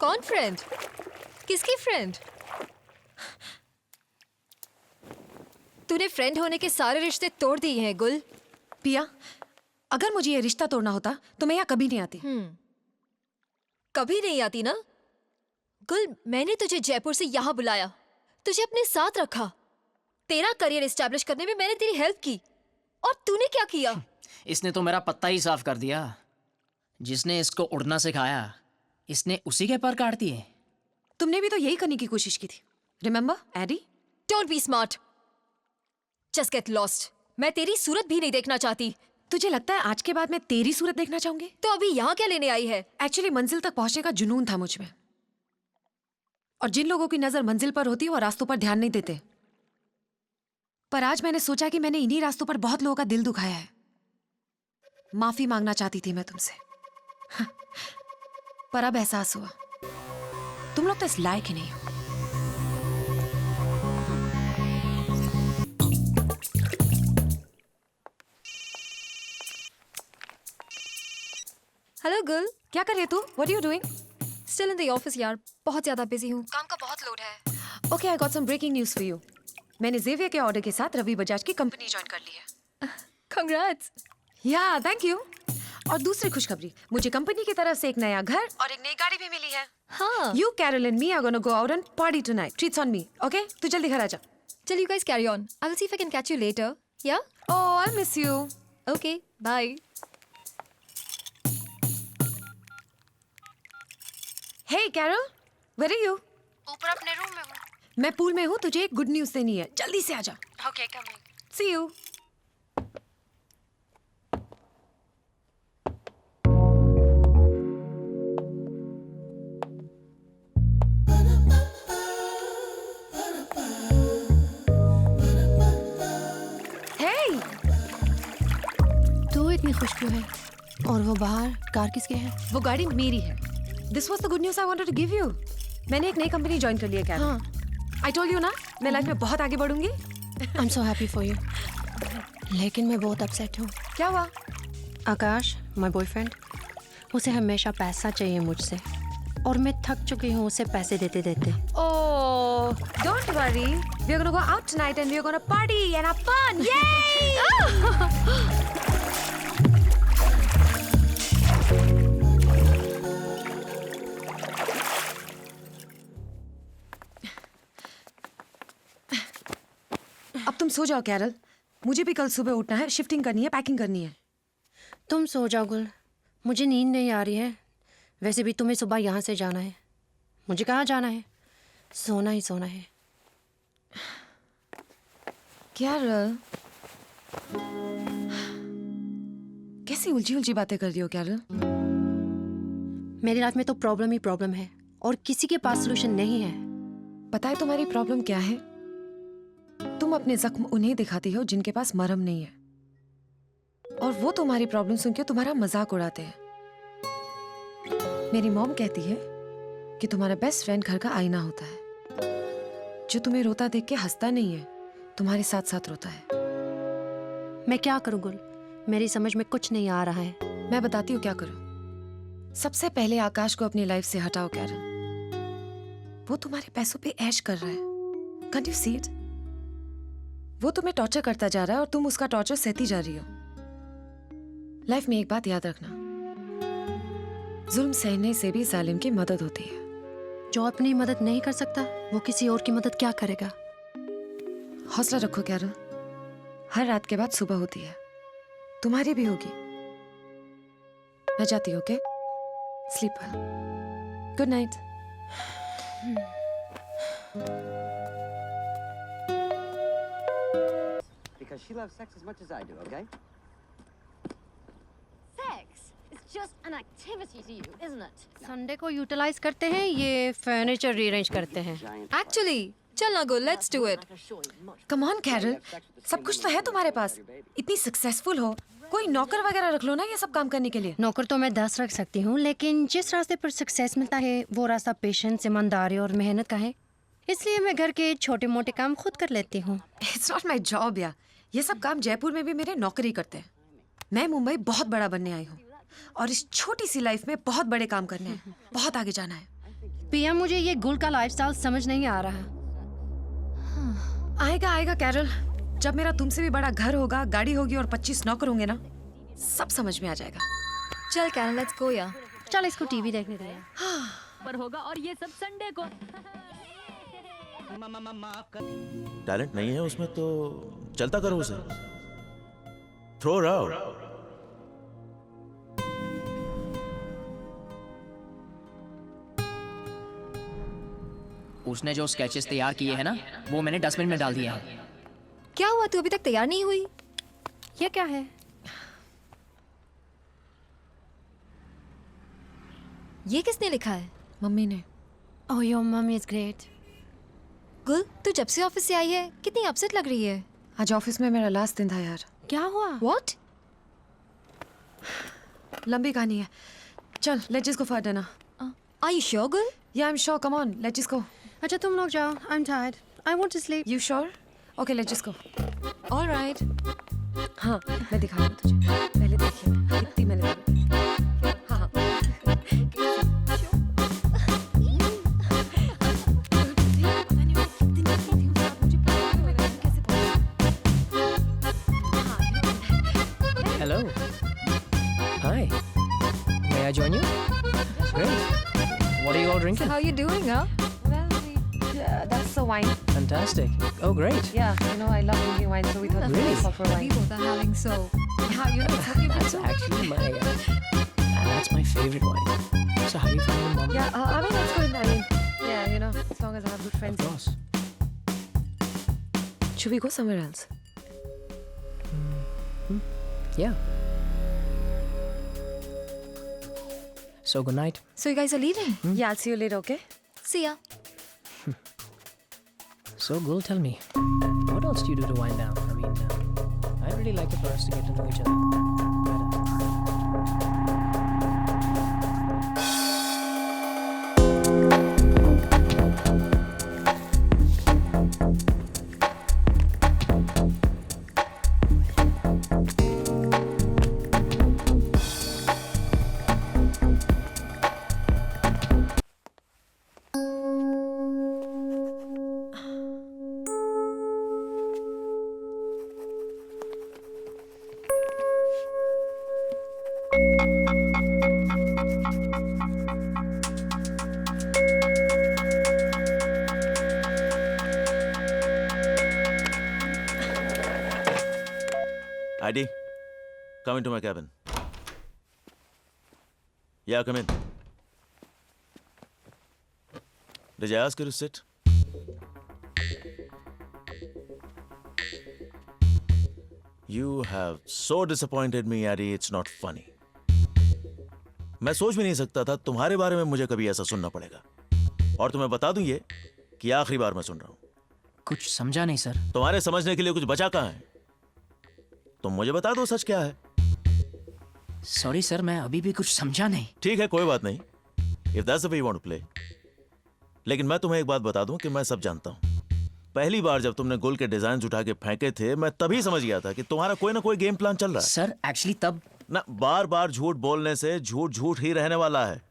कौन फ्रेंड? किसकी फ्रेंड? तूने फ्रेंड होने के सारे रिश्ते तोड़ दिए हैं गुल। पिया, अगर मुझे ये रिश्ता तोड़ना होता तो मैं यहाँ कभी नहीं आती। कभी नहीं आती ना? गुल, मैंने तुझे जयपुर से यहाँ बुलाया, तुझे अपने साथ रखा, तेरा करियर एस्टैब्लिश करने में मैंने तेरी हेल्प की, और तूने क्या किया? इसने तो मेरा पत्ता ही साफ कर दिया। जिसने इसको उड़ना सिखाया, इसने उसी के पर काट दिए। तुमने भी तो यही करने की कोशिश की थी, remember Eddie? Don't be smart, just get lost. मैं तेरी सूरत भी नहीं देखना चाहती। तुझे लगता है आज के बाद मैं तेरी सूरत देखना चाहूंगी? तो अभी यहाँ क्या लेने आई है? एक्चुअली मंजिल तक पहुंचने का जुनून था मुझ में, और जिन लोगों की नजर मंजिल पर होती है वो रास्तों पर ध्यान नहीं देते। पर आज मैंने सोचा कि मैंने इन्हीं रास्तों पर बहुत लोगों का दिल दुखाया है। माफी मांगना चाहती थी मैं तुमसे, पर अब एहसास हुआ तुम लोग तो इस लायक ही नहीं हो। हेलो गुल, क्या कर रही है तू? What are you doing? Still in the office यार, बहुत ज्यादा बिजी हूँ। काम का बहुत लोड है। Okay, I got some breaking news for you. मैंने जेवियर के ऑर्डर के साथ रवि बजाज की कंपनी ज्वाइन कर ली है। कंग्रेट्स। या थैंक यू। और दूसरी खुशखबरी, मुझे कंपनी की तरफ से एक नया घर और एक नई गाड़ी भी मिली है। हाँ। You, Carol and me are gonna go out and party tonight. Treats on me, okay? तू जल्दी घर आ जा। Till you guys carry on, I will see if I can catch you later. Yeah? Oh, I'll miss you. Okay, bye. Hey, Carol, where are you? ऊपर अपने room में हूँ। मैं pool में हूँ, तुझे एक गुड न्यूज़ देनी है, जल्दी से आ जा। Okay, coming. See you. Hey, तू इतनी खुश क्यों है? और वो बाहर कार किसके है? वो गाड़ी मेरी है। This was the good news I wanted to give you. मैंने एक नई कंपनी ज्वाइन कर ली है, Carol. हाँ। I told you ना, मैं लाइफ में बहुत आगे बढ़ूंगी। I'm so happy for you. लेकिन मैं बहुत अपसेट हूँ। क्या हुआ? आकाश, my boyfriend, उसे हमेशा पैसा चाहिए मुझसे, और मैं थक चुकी हूँ उसे पैसे देते देते। Oh, don't worry. We're gonna go out tonight and we're gonna party and have fun. Yay! अब तुम सो जाओ कैरल, मुझे भी कल सुबह उठना है, शिफ्टिंग करनी है, पैकिंग करनी है। तुम सो जाओ गुल, मुझे नींद नहीं आ रही है। वैसे भी तुम्हें सुबह यहाँ से जाना है। मुझे कहाँ जाना है? सोना ही सोना है। कैरल, कैसी उलझी उलझी बातें कर रही हो कैरल? मेरी लाइफ में तो प्रॉब्लम ही प्रॉब्लम है, और किसी के पास सोल्यूशन नहीं है। पता है तुम्हारी प्रॉब्लम क्या है? तुम अपने जख्म उन्हें दिखाती हो जिनके पास मरहम नहीं है, और वो तुम्हारी प्रॉब्लम सुन के तुम्हारा मजाक उड़ाते हैं। मेरी मॉम कहती है कि तुम्हारा बेस्ट फ्रेंड घर का आईना होता है, जो तुम्हें रोता देख के हंसता नहीं है, तुम्हारे साथ साथ रोता है। मैं क्या करूँ गुल, मेरी समझ में कुछ नहीं आ रहा है। मैं बताती हूँ क्या करो। सबसे पहले आकाश को अपनी लाइफ से हटाओ कैरल। वो तुम्हारे पैसों पे ऐश कर रहा है। Can't you see it? वो तुम्हें टॉर्चर करता जा रहा है और तुम उसका टॉर्चर सहती जा रही हो। लाइफ में एक बात याद रखना, जुल्म सहने से भी जालिम की मदद होती है। जो अपनी मदद नहीं कर सकता, वो किसी और की मदद क्या करेगा? हौसला रखो कैरल, हर रात के बाद सुबह होती है, तुम्हारी भी होगी। मैं जाती हूँ, okay? Sleep well, good night. Because she loves sex as much as I do, okay? Sex is just an activity to you, isn't it? Sunday को यूटिलाइज करते हैं, ये फर्नीचर रीअरेंज करते हैं। Actually, चल ना गुल, let's do it. Come on Carol, सब कुछ तो है तुम्हारे पास, इतनी सक्सेसफुल हो, कोई नौकर वगैरह रख लो ना ये सब काम करने के लिए। नौकर तो मैं 10 रख सकती हूँ, लेकिन जिस रास्ते पर सक्सेस मिलता है वो रास्ता पेशेंस, ईमानदारी और मेहनत का है। इसलिए मैं घर के छोटे मोटे काम खुद कर लेती हूँ। इट्स नॉट माई जॉब यार, ये सब काम जयपुर में भी मेरे नौकर ही करते हैं। मैं मुंबई बहुत बड़ा बनने आई हूँ, और इस छोटी सी लाइफ में बहुत बड़े काम करने हैं, बहुत आगे जाना है। पिया, मुझे ये गुल का लाइफस्टाइल समझ नहीं आ रहा। आएगा आएगा कैरल, जब मेरा तुमसे भी बड़ा घर होगा, गाड़ी होगी और 25 नौकर होंगे ना, सब समझ में आ जाएगा। चल कैरल, लेट्स गो यार। चल इसको टीवी देखने दे। पर होगा और ये सब संडे को। टैलेंट नहीं है उसमें तो चलता करो उसे, थ्रो आउट। उसने जो स्केचेस तैयार किए हैं ना, वो मैंने डस्टबिन में डाल दिया है। क्या हुआ, तू अभी तक तैयार नहीं हुई? ये क्या है? ये किसने लिखा है? मम्मी ने। ओह योर मम्मी इज ग्रेट। गुल, तू जब से ऑफिस से आई है कितनी अपसेट लग रही है। आज ऑफिस में मेरा लास्ट दिन था यार। क्या हुआ? व्हाट? लंबी कहानी है, चल let's just go for dinner. Are you sure Gul? या I am sure, come on let's just go. अच्छा तुम लोग जाओ, I am tired, I want to sleep. You sure? Okay let's just go. Alright. हाँ मैं दिखाऊंगा तुझे, पहले देखिए कितनी मैंने हाँ हाँ Hello. Hi. May I join you? Great. What are you all drinking? How you doing, huh? Well, that's the wine. Fantastic. Oh, great. Yeah, you know I love drinking wine, so we thought Really? let's go for We wine. both are having so. Yeah, you know it's okay. That's actually that's my favorite wine. So how do you find the mom? Yeah, I mean that's good. I mean, yeah, you know, as long as I have good Of friends. course. Should we go somewhere else? Yeah. So good night. So you guys are leaving? Yeah, I'll see you later, okay? See ya. So Gul, tell me, what else do you do to wind down? I mean, I'd really like it for us to get to know each other better. ID, come into my cabin. Yeah, come in. Did I ask you to sit? You have so disappointed me, Addy, it's not funny. मैं सोच भी नहीं सकता था तुम्हारे बारे में मुझे कभी ऐसा सुनना पड़ेगा। और तुम्हें बता दूं ये कि आखिरी बार मैं सुन रहा हूं। कुछ समझा नहीं सर। तुम्हारे समझने के लिए कुछ बचा कहां है? तुम मुझे बता दो सच क्या है। सॉरी सर, मैं अभी भी कुछ समझा नहीं। ठीक है, कोई बात नहीं। If that's the way you want to play. लेकिन मैं तुम्हें एक बात बता दूं कि मैं सब जानता हूं। पहली बार जब तुमने गुल के डिजाइन उठा के फेंके थे, मैं तभी समझ गया था कि तुम्हारा कोई ना कोई गेम प्लान चल रहा है। सर एक्चुअली तब ना, बार बार झूठ बोलने से झूठ झूठ ही रहने वाला है।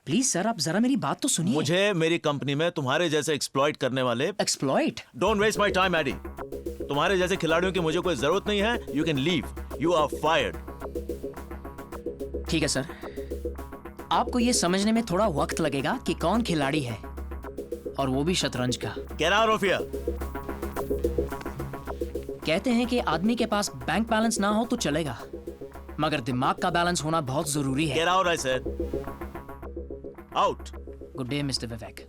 प्लीज सर, आप जरा मेरी बात तो सुनिए। मुझे मेरी कंपनी में तुम्हारे जैसे एक्सप्लॉइट करने वाले exploit? Don't waste my time Eddie. तुम्हारे जैसे खिलाड़ियों की मुझे कोई जरूरत नहीं है। You can leave, you are fired. ठीक है सर, आपको ये समझने में थोड़ा वक्त लगेगा कि कौन खिलाड़ी है, और वो भी शतरंज का। Get out of here. कहते हैं कि आदमी के पास बैंक बैलेंस ना हो तो चलेगा, मगर दिमाग का बैलेंस होना बहुत जरूरी है। Get out I said. Out. Good day mister Vivek.